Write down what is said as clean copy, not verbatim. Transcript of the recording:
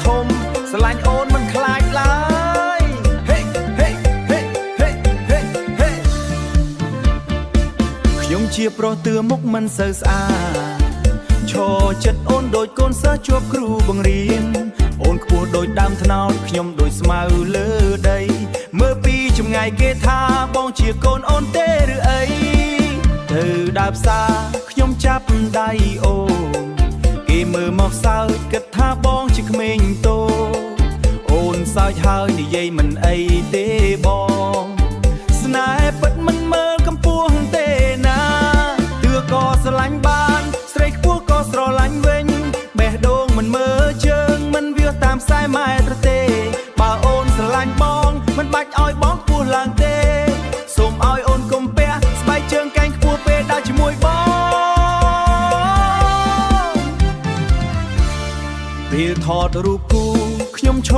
ធំស្រឡាញ់អូនមិនខ្លាចឡើយហេហេហេហេហេហេខ្ញុំជាប្រុសទឿមុខមិនសូវស្អាតឈរចិត្តអូនដូចកូនសិស្សជាប់គ្រូបង្រៀនអូនខ្ពស់ដូចដើមត្នោតខ្ញុំដូចស្មៅលើដីមើលពីចម្ងាយគេថាបងជាកូនអូនទេឬអីទៅដើរផ្សារខ្ញុំចាប់ដៃអូនគេមើលមកសើចគិតថាបងជាក្មេងតូអូនសើចហើយនិយាយមិនអីទេបងស្នេហ៍ពិតមិនមើលកម្ពស់ទេណាទឿក៏ស្រឡាញ់បានស្រីខ្ពស់ក៏ស្រឡាញ់វិញបេះដូងមិនមើលជើងមិនវាតាមខ្សែម៉ែត្រទេបើអូនស្រឡាញ់បងមិនបាច់ឲ្យបងខ្ពស់ឡើងទេសូមឲ្យអូនកុំពាក់ស្បែកជើងកែងខ្ពស់ពេលដើរជាមួយបងពេលថតរូបគូខ្ញុំឈប់